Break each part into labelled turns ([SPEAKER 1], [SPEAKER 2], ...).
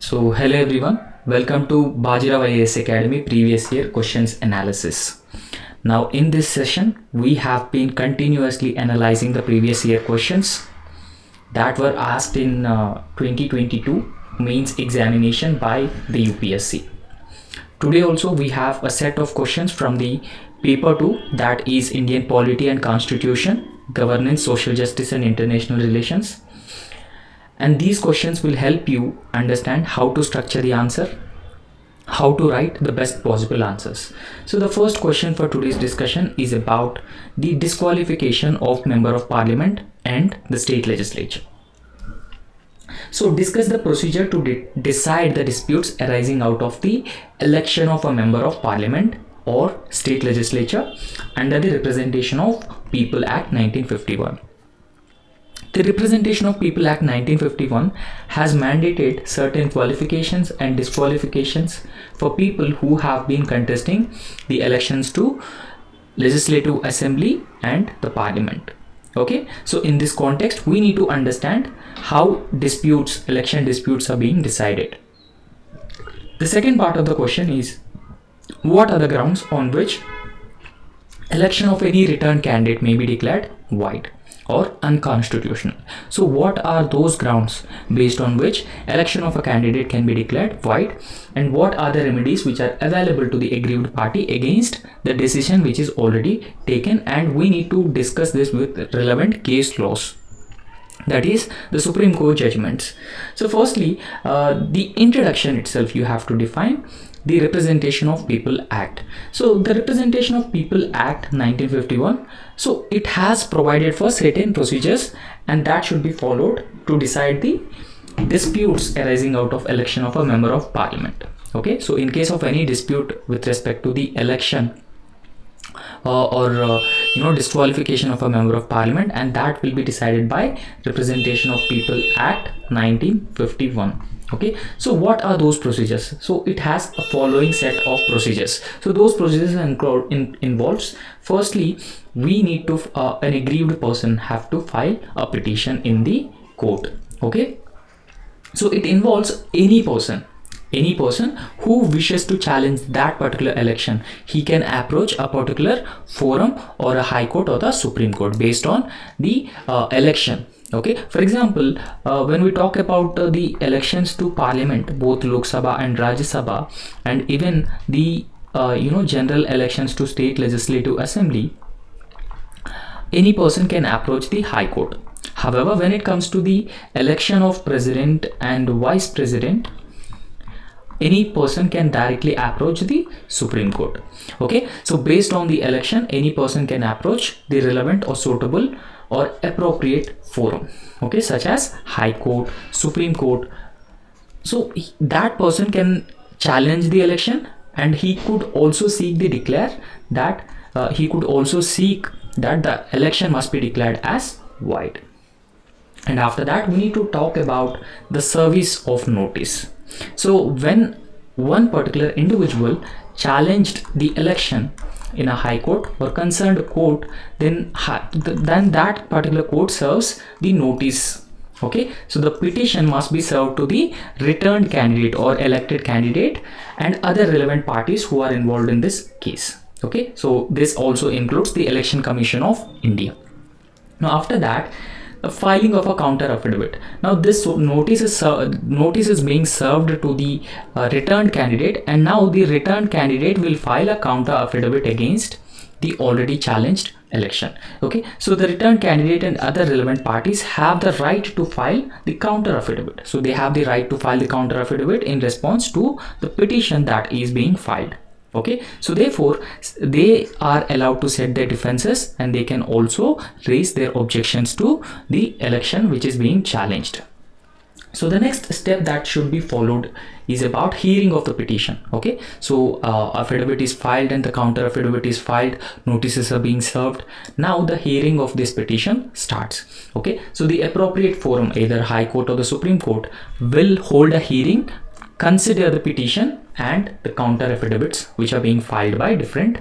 [SPEAKER 1] Hello everyone, welcome to Baji Rao IAS Academy previous year questions analysis. Now in this session, we have been continuously analyzing the previous year questions that were asked in 2022 mains examination by the UPSC. Today also we have a set of questions from the paper 2, that is Indian Polity and Constitution, Governance, Social Justice and International Relations. And these questions will help you understand how to structure the answer, how to write the best possible answers. So the first question for today's discussion is about the disqualification of Member of Parliament and the state legislature. So discuss the procedure to decide the disputes arising out of the election of a Member of Parliament or state legislature under the Representation of People Act 1951. The Representation of People Act 1951 has mandated certain qualifications and disqualifications for people who have been contesting the elections to Legislative Assembly and the Parliament. Okay, so in this context, we need to understand how election disputes are being decided. The second part of the question is, what are the grounds on which election of any returned candidate may be declared void or unconstitutional? So what are those grounds based on which election of a candidate can be declared void, and what are the remedies which are available to the aggrieved party against the decision which is already taken? And we need to discuss this with relevant case laws, that is the Supreme Court judgments. So firstly, the introduction itself, you have to define the Representation of People Act. So the Representation of People Act 1951, so it has provided for certain procedures and that should be followed to decide the disputes arising out of election of a Member of Parliament. Okay, so in case of any dispute with respect to the election or disqualification of a Member of Parliament, and that will be decided by Representation of People Act 1951. Okay, so what are those procedures? So it has a following set of procedures. So those procedures involves, firstly, we need to an aggrieved person have to file a petition in the court. Okay, so it involves any person who wishes to challenge that particular election. He can approach a particular forum or a high court or the Supreme Court based on the election. Okay, for example, when we talk about the elections to Parliament, both Lok Sabha and Rajya Sabha, and even the general elections to State Legislative Assembly, any person can approach the High Court. However, when it comes to the election of President and Vice President, any person can directly approach the Supreme Court. Okay, so based on the election, any person can approach the relevant or suitable or appropriate forum, okay, such as High Court, Supreme Court. So that person can challenge the election, and he could also seek the that the election must be declared as void. And after that, we need to talk about the service of notice. So when one particular individual challenged the election in a high court or concerned court, then that particular court serves the notice. Okay, so the petition must be served to the returned candidate or elected candidate and other relevant parties who are involved in this case. Okay, so this also includes the Election Commission of India. Now after that, the filing of a counter affidavit. Now this notice is being served to the returned candidate, and now the returned candidate will file a counter affidavit against the already challenged election. Okay, so the returned candidate and other relevant parties have the right to file the counter affidavit. So they have the right to file the counter affidavit in response to the petition that is being filed. Okay, so therefore they are allowed to set their defenses, and they can also raise their objections to the election which is being challenged. So the next step that should be followed is about hearing of the petition. Okay, so affidavit is filed and the counter affidavit is filed, notices are being served. Now the hearing of this petition starts. Okay, so the appropriate forum, either High Court or the Supreme Court, will hold a hearing, consider the petition and the counter affidavits which are being filed by different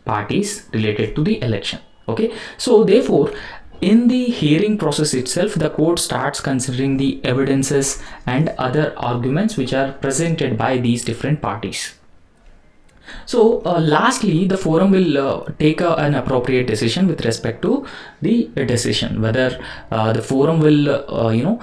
[SPEAKER 1] parties related to the election. Okay, so therefore in the hearing process itself, the court starts considering the evidences and other arguments which are presented by these different parties. So lastly, the forum will take an appropriate decision with respect to the decision, whether the forum will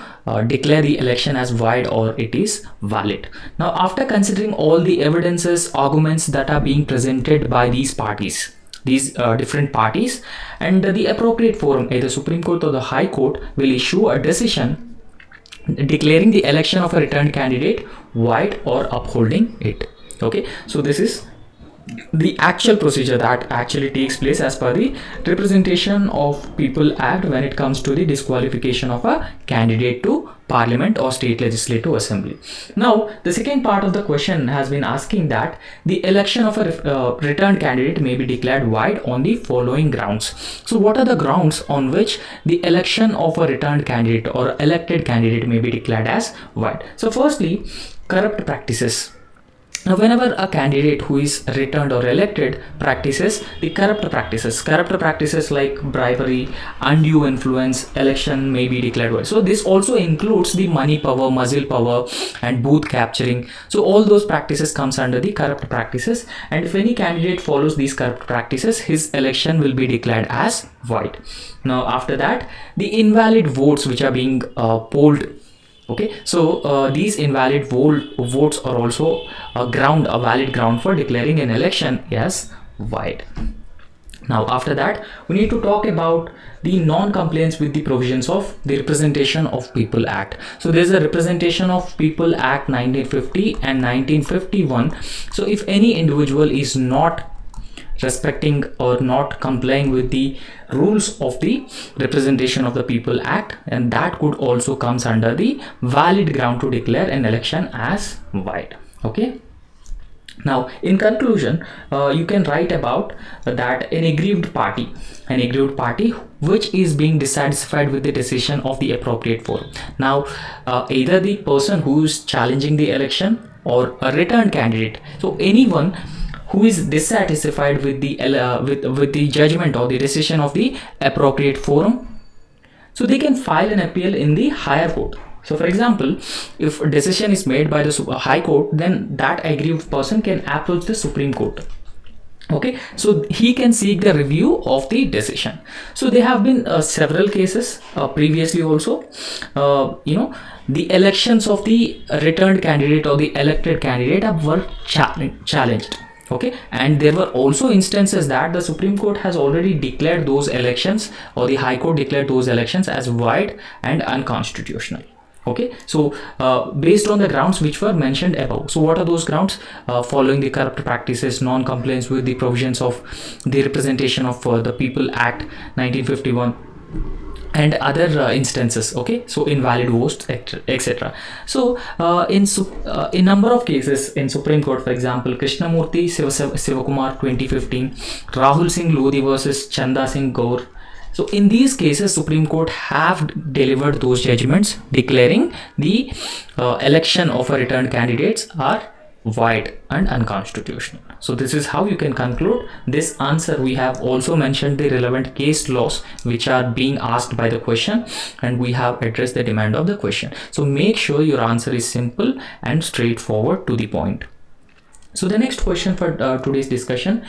[SPEAKER 1] declare the election as void or it is valid. Now, after considering all the evidences, arguments that are being presented by these parties, these different parties, and the appropriate forum, either Supreme Court or the High Court, will issue a decision declaring the election of a returned candidate void or upholding it. Okay, so this is the actual procedure that actually takes place as per the Representation of People Act when it comes to the disqualification of a candidate to Parliament or State Legislative Assembly. Now, the second part of the question has been asking that the election of a returned candidate may be declared void on the following grounds. So, what are the grounds on which the election of a returned candidate or elected candidate may be declared as void? So, firstly, corrupt practices. Now, whenever a candidate who is returned or elected practices the corrupt practices like bribery, undue influence, election may be declared void. So this also includes the money power, muzzle power, and booth capturing. So all those practices comes under the corrupt practices, and if any candidate follows these corrupt practices, his election will be declared as void. Now, after that, the invalid votes which are being polled. Okay, so these invalid votes are also a valid ground for declaring an election as void. Now, after that, we need to talk about the non-compliance with the provisions of the Representation of People Act. So there is a Representation of People Act 1950 and 1951. So if any individual is not respecting or not complying with the rules of the Representation of the People Act, and that could also comes under the valid ground to declare an election as void. Okay, now in conclusion, you can write about that an aggrieved party which is being dissatisfied with the decision of the appropriate forum. Now either the person who is challenging the election or a returned candidate, so anyone who is dissatisfied with the with the judgment or the decision of the appropriate forum, so they can file an appeal in the higher court. So for example, if a decision is made by the High Court, then that aggrieved person can approach the Supreme Court. Okay, so he can seek the review of the decision. So there have been several cases previously also. The elections of the returned candidate or the elected candidate were challenged. Okay, and there were also instances that the Supreme Court has already declared those elections, or the High Court declared those elections as void and unconstitutional. Okay, so based on the grounds which were mentioned above. So what are those grounds? Following the corrupt practices, non-compliance with the provisions of the Representation of the People Act 1951, and other instances. Okay, so invalid votes, etc. So in number of cases in Supreme Court, for example, Krishnamurthy Sivakumar 2015, Rahul Singh Lodhi versus Chanda Singh Gaur. So in these cases, Supreme Court have delivered those judgments declaring the election of a returned candidates are void and unconstitutional. So this is how you can conclude this answer. We have also mentioned the relevant case laws which are being asked by the question, and we have addressed the demand of the question. So make sure your answer is simple and straightforward to the point. So the next question for today's discussion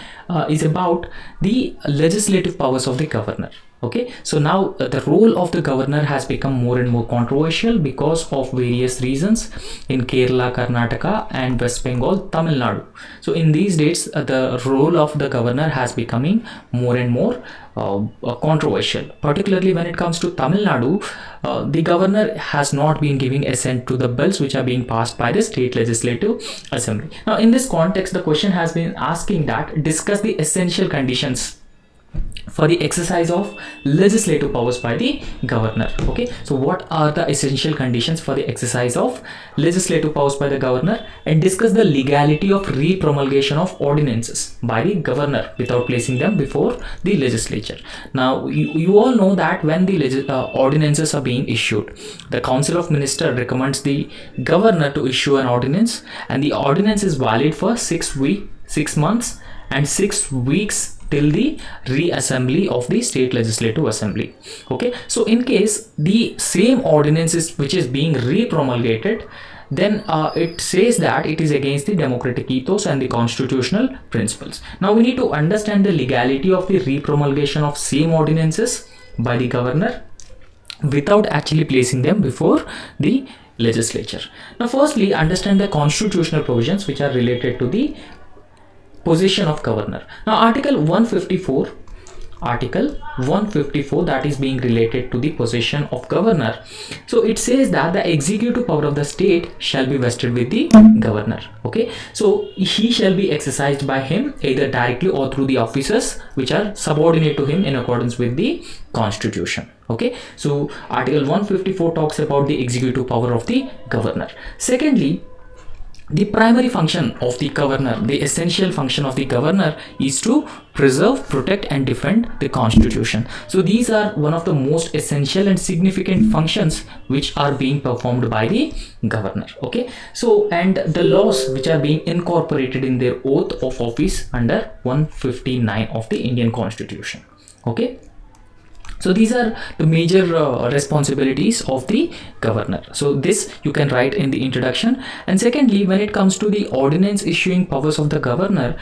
[SPEAKER 1] is about the legislative powers of the governor. Okay, so now the role of the governor has become more and more controversial because of various reasons in Kerala, Karnataka, and West Bengal, Tamil Nadu. So in these days, the role of the governor has becoming more and more controversial, particularly when it comes to Tamil Nadu. The governor has not been giving assent to the bills which are being passed by the State Legislative Assembly. Now in this context, the question has been asking that discuss the essential conditions for the exercise of legislative powers by the governor. Okay, so what are the essential conditions for the exercise of legislative powers by the governor, and discuss the legality of re-promulgation of ordinances by the governor without placing them before the legislature. Now you all know that when the ordinances are being issued, the Council of Ministers recommends the governor to issue an ordinance, and the ordinance is valid for 6 months and 6 weeks till the reassembly of the state legislative assembly. Okay, so in case the same ordinance is which is being re-promulgated, then it says that it is against the democratic ethos and the constitutional principles. Now we need to understand the legality of the re-promulgation of same ordinances by the governor without actually placing them before the legislature. Now firstly, understand the constitutional provisions which are related to the position of governor. Now article 154, that is being related to the position of governor. So it says that the executive power of the state shall be vested with the governor. Okay, so he shall be exercised by him either directly or through the officers which are subordinate to him in accordance with the constitution. Okay, so article 154 talks about the executive power of the governor. Secondly, the primary function of the governor, the essential function of the governor is to preserve, protect and defend the constitution. So these are one of the most essential and significant functions which are being performed by the governor. Okay, so and the laws which are being incorporated in their oath of office under 159 of the Indian Constitution. Okay, so these are the major responsibilities of the governor. So this you can write in the introduction. And secondly, when it comes to the ordinance issuing powers of the governor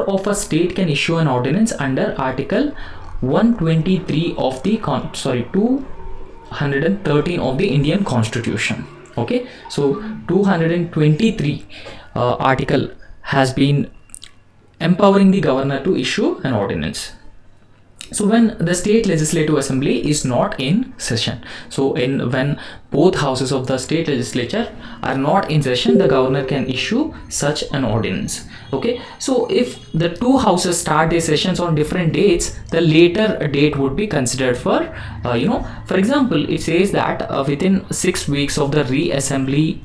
[SPEAKER 1] of a state can issue an ordinance under article 123 of the 213 of the Indian Constitution. Okay, so 223 article has been empowering the governor to issue an ordinance. So when the state legislative assembly is not in session, so when both houses of the state legislature are not in session, the governor can issue such an ordinance. Okay, so if the two houses start their sessions on different dates, the later date would be considered for for example, it says that within 6 weeks of the reassembly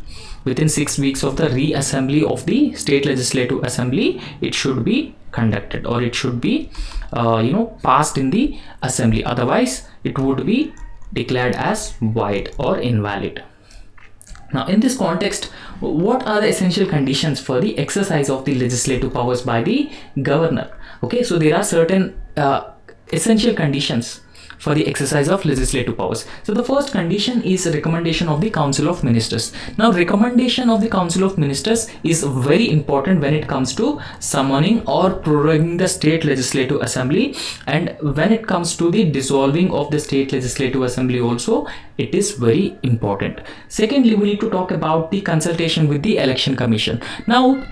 [SPEAKER 1] of the state legislative assembly, it should be conducted, or it should be passed in the assembly, otherwise it would be declared as void or invalid. Now in this context, what are the essential conditions for the exercise of the legislative powers by the governor? Okay, so there are certain essential conditions for the exercise of legislative powers. So the first condition is a recommendation of the Council of Ministers. Now recommendation of the Council of Ministers is very important when it comes to summoning or proroguing the state legislative assembly, and when it comes to the dissolving of the state legislative assembly also, it is very important. Secondly, we need to talk about the consultation with the Election Commission. Now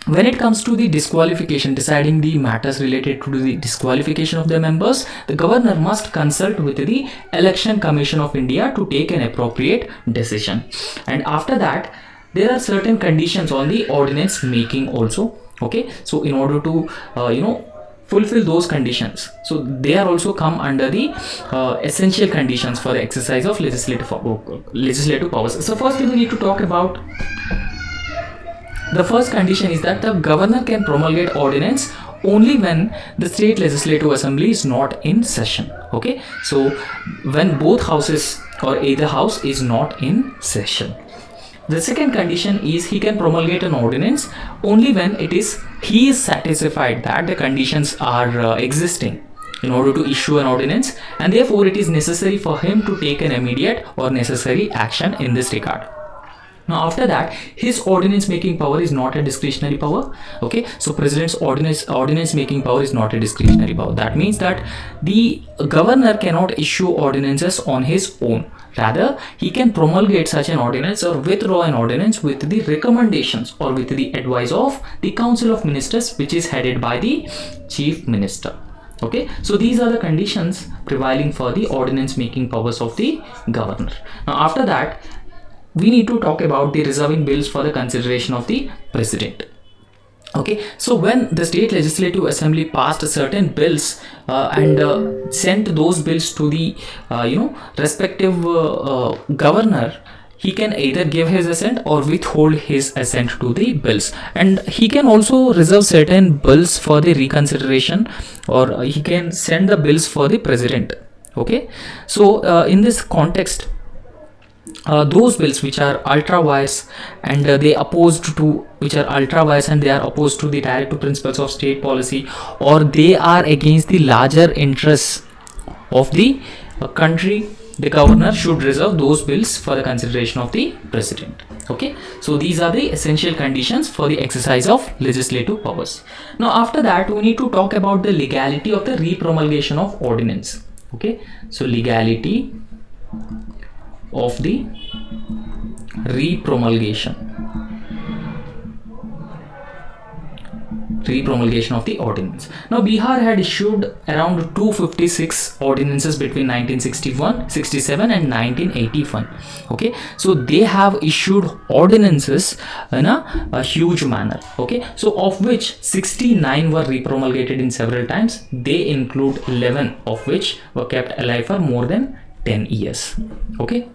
[SPEAKER 1] when it comes to the disqualification, deciding the matters related to the disqualification of the members, the governor must consult with the Election Commission of India to take an appropriate decision. And after that, there are certain conditions on the ordinance making also. Okay, so in order to fulfill those conditions, so they are also come under the essential conditions for the exercise of legislative powers. So first we need to talk about the first condition is that the governor can promulgate ordinance only when the state legislative assembly is not in session. Okay, so when both houses or either house is not in session. The second condition is he can promulgate an ordinance only when he is satisfied that the conditions are existing in order to issue an ordinance, and therefore it is necessary for him to take an immediate or necessary action in this regard. Now after that, his ordinance making power is not a discretionary power. Okay, so president's ordinance making power is not a discretionary power. That means that the governor cannot issue ordinances on his own. Rather, he can promulgate such an ordinance or withdraw an ordinance with the recommendations or with the advice of the Council of Ministers, which is headed by the Chief Minister. Okay, so these are the conditions prevailing for the ordinance making powers of the governor. Now after that, we need to talk about the reserving bills for the consideration of the president. Okay, so when the state legislative assembly passed certain bills and sent those bills to the respective governor, he can either give his assent or withhold his assent to the bills, and he can also reserve certain bills for the reconsideration, or he can send the bills for the president. Okay, so in this context, those bills which are ultra wires and they opposed to, which are ultra wires and they are opposed to the directive principles of state policy, or they are against the larger interests of the country, the governor should reserve those bills for the consideration of the president. Okay, so these are the essential conditions for the exercise of legislative powers. Now after that we need to talk about the legality of the repromulgation of ordinance. Okay, so legality of the repromulgation of the ordinance. Now Bihar had issued around 256 ordinances between 1961, 67 and 1981. Okay, so they have issued ordinances in a huge manner. Okay, so of which 69 were repromulgated in several times. They include 11 of which were kept alive for more than 10 years. Okay,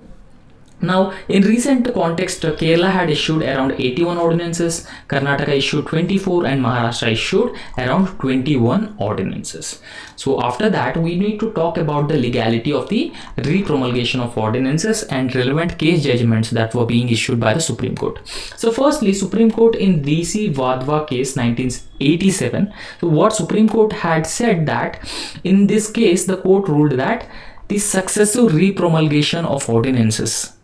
[SPEAKER 1] now in recent context, Kerala had issued around 81 ordinances, Karnataka issued 24 and Maharashtra issued around 21 ordinances. So after that we need to talk about the legality of the repromulgation of ordinances and relevant case judgments that were being issued by the Supreme Court. So firstly, Supreme Court in DC Vadhva case 1987, so what Supreme Court had said that in this case the court ruled that the successive repromulgation of ordinances,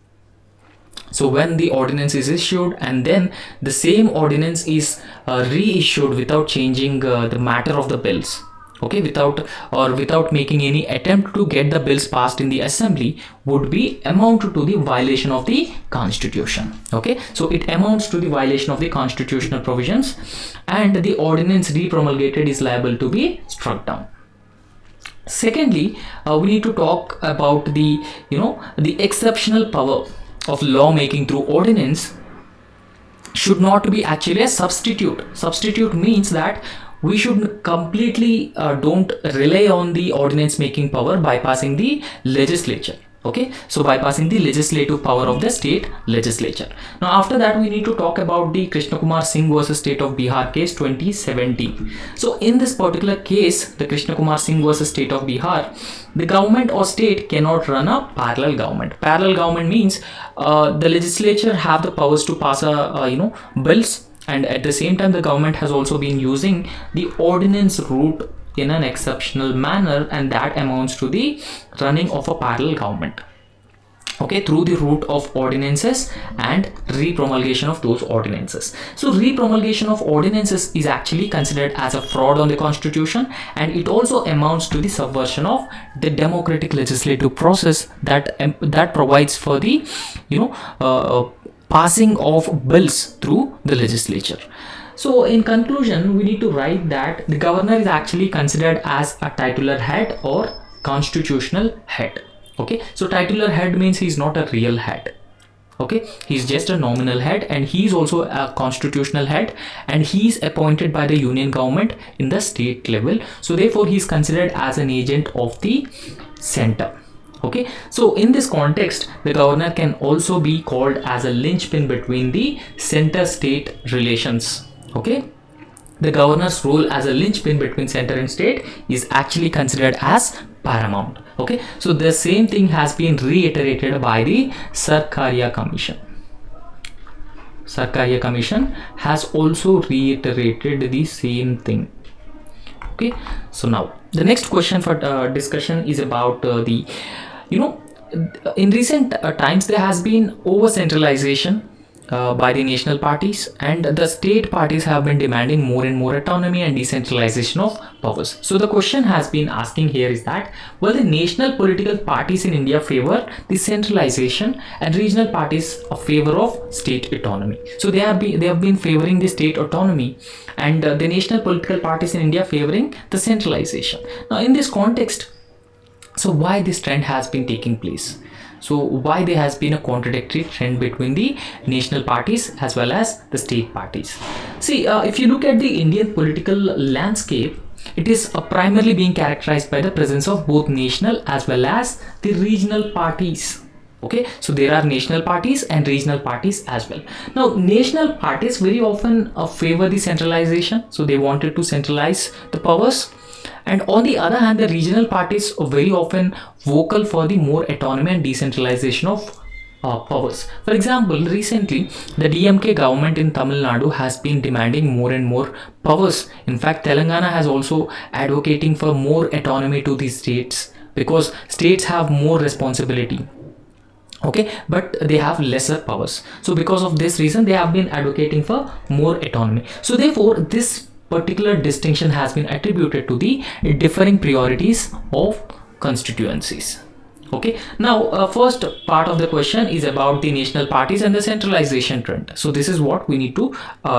[SPEAKER 1] so when the ordinance is issued and then the same ordinance is reissued without changing the matter of the bills, okay, without making any attempt to get the bills passed in the assembly, would be amount to the violation of the constitution. Okay, so it amounts to the violation of the constitutional provisions and the ordinance repromulgated is liable to be struck down. Secondly, we need to talk about the the exceptional power of lawmaking through ordinance should not be actually a substitute. Substitute means that we should completely don't rely on the ordinance making power bypassing the legislature. Okay, so bypassing the legislative power of the state legislature. Now after that we need to talk about the Krishna Kumar Singh versus State of Bihar case 2017. So in this particular case, the Krishna Kumar Singh versus State of Bihar, the government or state cannot run a parallel government. Parallel government means the legislature have the powers to pass bills, and at the same time the government has also been using the ordinance route in an exceptional manner, and that amounts to the running of a parallel government, okay, through the route of ordinances and repromulgation of those ordinances. So repromulgation of ordinances is actually considered as a fraud on the constitution, and it also amounts to the subversion of the democratic legislative process that provides for the passing of bills through the legislature. So in conclusion, we need to write that the governor is actually considered as a titular head or constitutional head. Okay, so titular head means he's not a real head. Okay, he's just a nominal head, and he's also a constitutional head, and he's appointed by the union government in the state level. So therefore he's considered as an agent of the center. Okay, so in this context, the governor can also be called as a linchpin between the center-state relations. Okay, the governor's role as a linchpin between center and state is actually considered as paramount. Okay, so the same thing has been reiterated by the Sarkaria Commission. Sarkaria Commission has also reiterated the same thing. Okay, so now the next question for discussion is about in recent times there has been over centralization by the national parties, and the state parties have been demanding more and more autonomy and decentralization of powers. So the question has been asking here is that, will the national political parties in India favor the centralization and regional parties a favor of state autonomy? So they have been favoring the state autonomy, and the national political parties in India favoring the centralization. Now in this context, so why this trend has been taking place? So why there has been a contradictory trend between the national parties as well as the state parties? See, if you look at the Indian political landscape, it is primarily being characterized by the presence of both national as well as the regional parties. Okay, so there are national parties and regional parties as well. Now national parties very often favor the centralization, so they wanted to centralize the powers. And on the other hand, the regional parties are very often vocal for the more autonomy and decentralization of powers. For example, recently the DMK government in Tamil Nadu has been demanding more and more powers. In fact, Telangana has also advocating for more autonomy to the states, because states have more responsibility, okay, but they have lesser powers. So because of this reason, they have been advocating for more autonomy. So therefore, this particular distinction has been attributed to the differing priorities of constituencies. Okay, now first part of the question is about the national parties and the centralization trend. So this is what we need to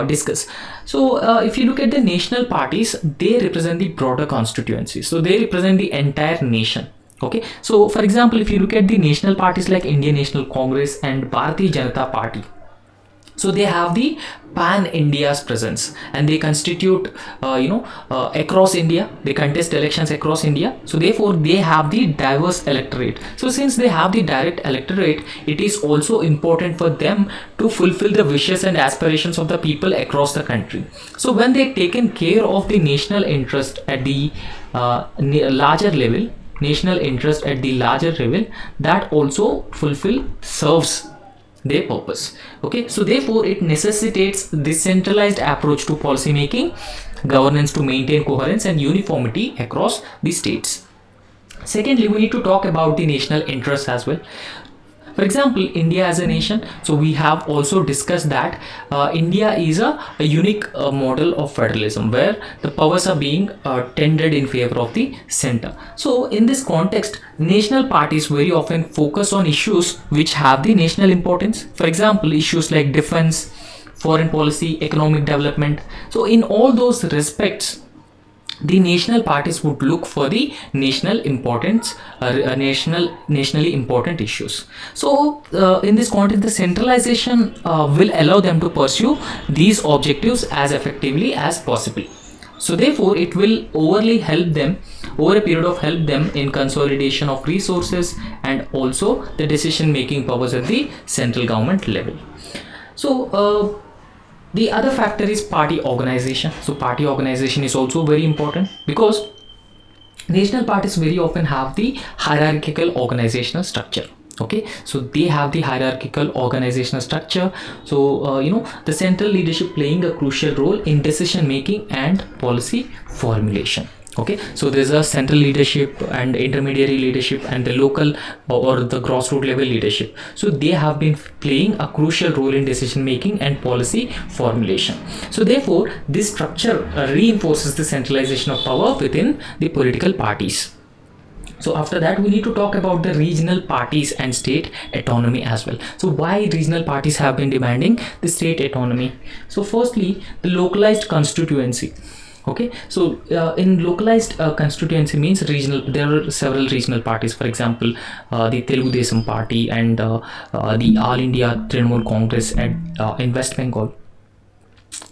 [SPEAKER 1] discuss. So if you look at the national parties, they represent the broader constituencies, so they represent the entire nation. Okay, so for example, if you look at the national parties like Indian National Congress and Bharatiya Janata Party, so they have the pan India's presence, and they constitute across India, they contest elections across India. So therefore they have the diverse electorate. So since they have the direct electorate, it is also important for them to fulfill the wishes and aspirations of the people across the country. So when they taken care of the national interest at the larger level, that also serves their purpose. Okay, so therefore it necessitates this centralized approach to policy making, governance to maintain coherence and uniformity across the states. Secondly, we need to talk about the national interest as well. For example, India as a nation, so we have also discussed that India is a unique model of federalism where the powers are being tended in favor of the center. So in this context, national parties very often focus on issues which have the national importance. For example, issues like defense, foreign policy, economic development. So in all those respects, the national parties would look for the nationally important issues. So in this context, the centralization will allow them to pursue these objectives as effectively as possible. So therefore it will over a period of help them in consolidation of resources and also the decision making powers at the central government level. So the other factor is party organization. So party organization is also very important, because national parties very often have the hierarchical organizational structure. Okay, so they have the hierarchical organizational structure. So the central leadership playing a crucial role in decision making and policy formulation. Okay, so there's a central leadership and intermediary leadership and the local or the grassroots level leadership. So they have been playing a crucial role in decision making and policy formulation. So therefore this structure reinforces the centralization of power within the political parties. So after that, we need to talk about the regional parties and state autonomy as well. So why regional parties have been demanding the state autonomy? So firstly, the localized constituency. Okay, so in localized constituency means regional, there are several regional parties. For example, the Telugu Desam party and the All India Trinamool Congress in West Bengal.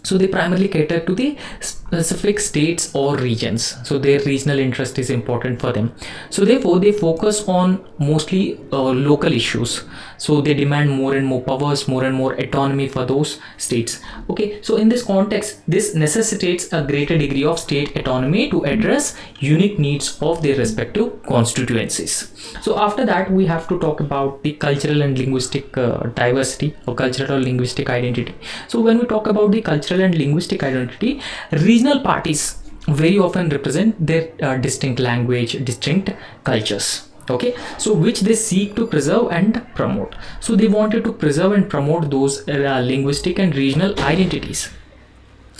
[SPEAKER 1] So they primarily cater to the specific states or regions. So their regional interest is important for them. So therefore they focus on mostly local issues. So they demand more and more powers, more and more autonomy for those states. Okay, so in this context, this necessitates a greater degree of state autonomy to address unique needs of their respective constituencies. So after that, we have to talk about the cultural and linguistic diversity or cultural or linguistic identity. So when we talk about the cultural and linguistic identity, regional parties very often represent their distinct language, distinct cultures. Okay, so which they seek to preserve and promote. So they wanted to preserve and promote those linguistic and regional identities.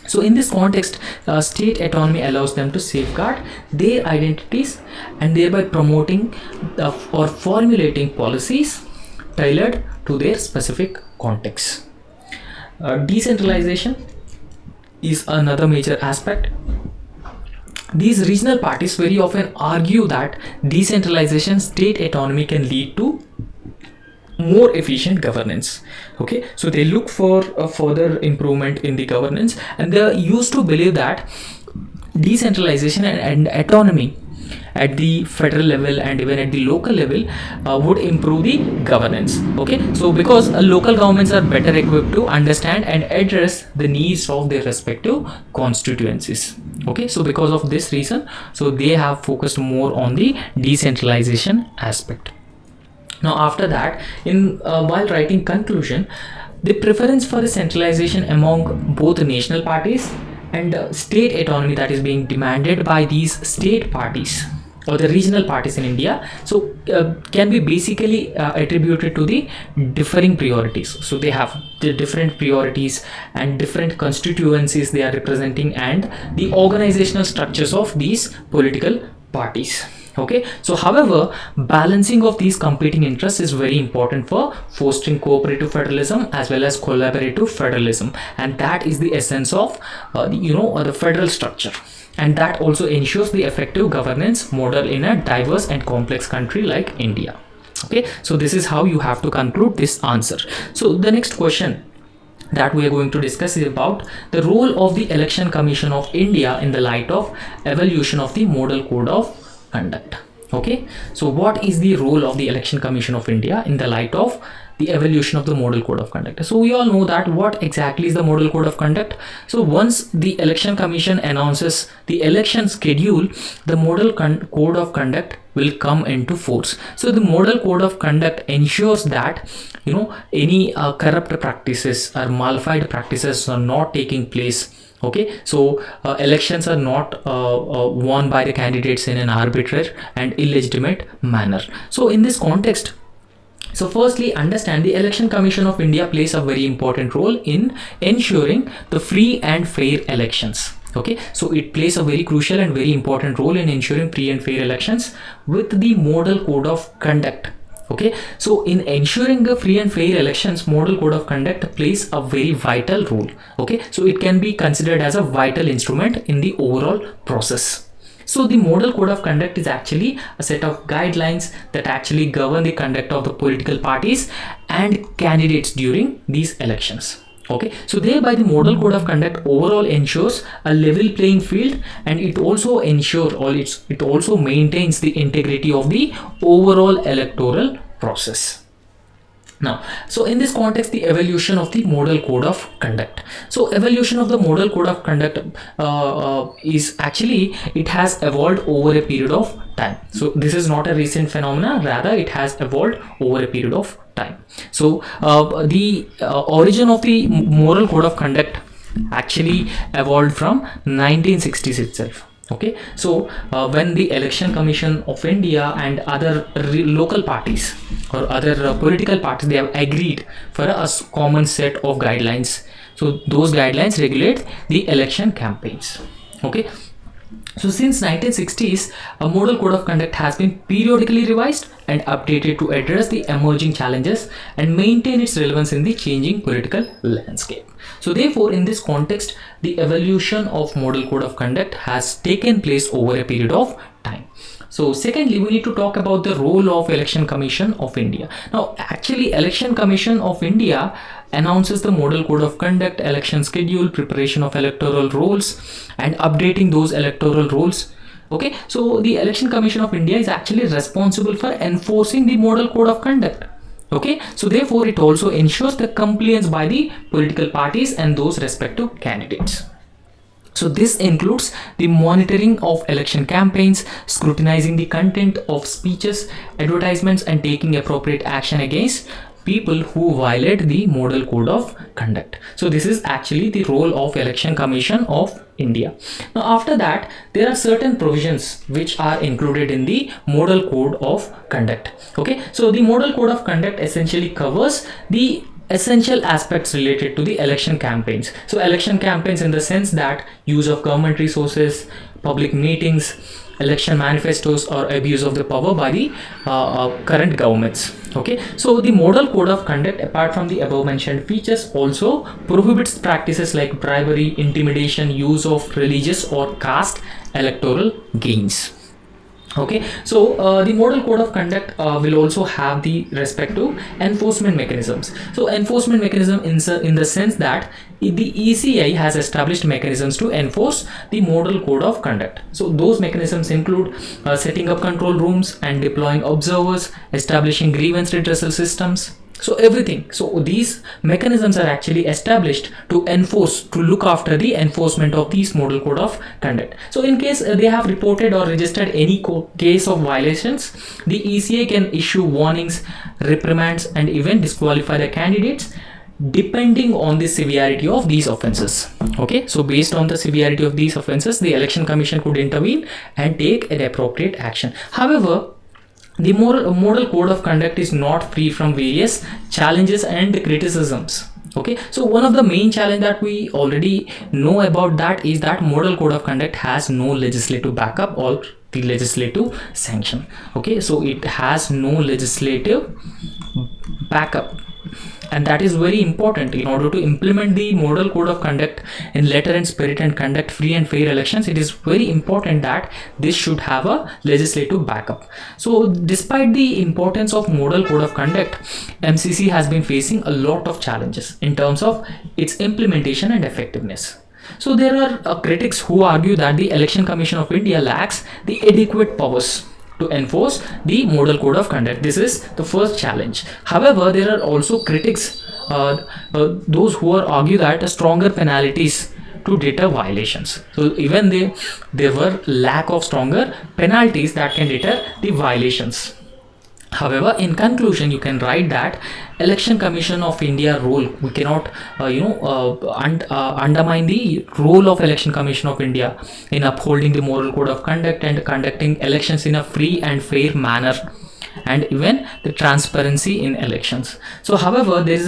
[SPEAKER 1] So in this context, state autonomy allows them to safeguard their identities and thereby promoting or formulating policies tailored to their specific context. Decentralization is another major aspect. These regional parties very often argue that decentralization, state autonomy can lead to more efficient governance. Okay, so they look for a further improvement in the governance, and they used to believe that decentralization and autonomy at the federal level and even at the local level would improve the governance. Okay, so because local governments are better equipped to understand and address the needs of their respective constituencies. Okay, so because of this reason, so they have focused more on the decentralization aspect. Now after that, in while writing conclusion, the preference for the centralization among both national parties and state autonomy that is being demanded by these state parties or the regional parties in India, so can be basically attributed to the differing priorities. So they have the different priorities and different constituencies they are representing, and the organizational structures of these political parties. Okay, so however, balancing of these competing interests is very important for fostering cooperative federalism as well as collaborative federalism, and that is the essence of the federal structure, and that also ensures the effective governance model in a diverse and complex country like India. Okay, so this is how you have to conclude this answer. So the next question that we are going to discuss is about the role of the Election Commission of India in the light of evolution of the Model Code of Conduct. Okay, so what is the role of the Election Commission of India in the light of the evolution of the Model Code of Conduct? So we all know that what exactly is the Model Code of Conduct. So once the Election Commission announces the election schedule, the Model Code of Conduct will come into force. So the Model Code of Conduct ensures that any corrupt practices or malafide practices are not taking place. Okay, so elections are not won by the candidates in an arbitrary and illegitimate manner. So in this context, so firstly, understand the Election Commission of India plays a very important role in ensuring the free and fair elections. Okay, so it plays a very crucial and very important role in ensuring free and fair elections with the Model Code of Conduct. Okay, so in ensuring the free and fair elections, Model Code of Conduct plays a very vital role. Okay, so it can be considered as a vital instrument in the overall process. So the Model Code of Conduct is actually a set of guidelines that actually govern the conduct of the political parties and candidates during these elections. Okay, so thereby the Model Code of Conduct overall ensures a level playing field, and it also ensures it also maintains the integrity of the overall electoral process. Now, so in this context, the evolution of the Model Code of Conduct. So evolution of the Model Code of Conduct is actually, it has evolved over a period of time. So this is not a recent phenomena, rather it has evolved over a period of time. So the origin of the Model Code of Conduct actually evolved from 1960s itself. Okay, so when the Election Commission of India and other local parties or other political parties, they have agreed for a common set of guidelines. So those guidelines regulate the election campaigns. Okay, so since 1960s, a Model Code of Conduct has been periodically revised and updated to address the emerging challenges and maintain its relevance in the changing political landscape. So therefore, in this context, the evolution of Model Code of Conduct has taken place over a period of time. So secondly, we need to talk about the role of Election Commission of India. Now, actually, Election Commission of India announces the Model Code of Conduct, election schedule, preparation of electoral rolls, and updating those electoral rolls. Okay, so the Election Commission of India is actually responsible for enforcing the Model Code of Conduct. Okay, so therefore it also ensures the compliance by the political parties and those respective candidates. So this includes the monitoring of election campaigns, scrutinizing the content of speeches, advertisements, and taking appropriate action against people who violate the Model Code of Conduct. So this is actually the role of Election Commission of India. Now after that, there are certain provisions which are included in the Model Code of Conduct. Okay, so the Model Code of Conduct essentially covers the essential aspects related to the election campaigns. So election campaigns in the sense that use of government resources, public meetings, election manifestos, or abuse of the power by the current governments. Okay, so the Model Code of Conduct, apart from the above mentioned features, also prohibits practices like bribery, intimidation, use of religious or caste electoral gains. Okay, so the Model Code of Conduct will also have the respective enforcement mechanisms. So enforcement mechanism in the sense that the ECI has established mechanisms to enforce the Model Code of Conduct. So those mechanisms include setting up control rooms and deploying observers, establishing grievance redressal systems, So everything, so these mechanisms are actually established to look after the enforcement of these model code of conduct. So in case they have reported or registered any case of violations, the ECA can issue warnings, reprimands, and even disqualify the candidates depending on the severity of these offenses. Okay, so based on the severity of these offenses, the election commission could intervene and take an appropriate action. However, the model code of conduct is not free from various challenges and criticisms. Okay, so one of the main challenge that we already know about that is that model code of conduct has no legislative backup or the legislative sanction. Okay, so it has no legislative backup, and that is very important. In order to implement the model code of conduct in letter and spirit and conduct free and fair elections, it is very important that this should have a legislative backup. So despite the importance of model code of conduct, MCC has been facing a lot of challenges in terms of its implementation and effectiveness. So there are critics who argue that the Election Commission of India lacks the adequate powers to enforce the model code of conduct. This is the first challenge. However, there are also critics, those who argue that stronger penalties to deter violations. So even there were lack of stronger penalties that can deter the violations. However, in conclusion, you can write that Election Commission of India role, we cannot undermine the role of Election Commission of India in upholding the moral code of conduct and conducting elections in a free and fair manner, and even the transparency in elections. So however, there is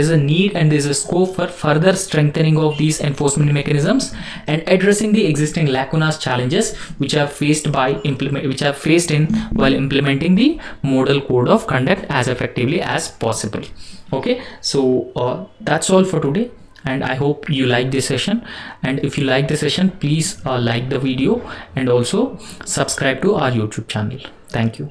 [SPEAKER 1] a need and there is a scope for further strengthening of these enforcement mechanisms and addressing the existing lacunas, challenges which are faced while implementing the model code of conduct as effectively as possible. Okay, so that's all for today, and I hope you like this session. And if you like the session, please like the video and also subscribe to our YouTube channel. Thank you.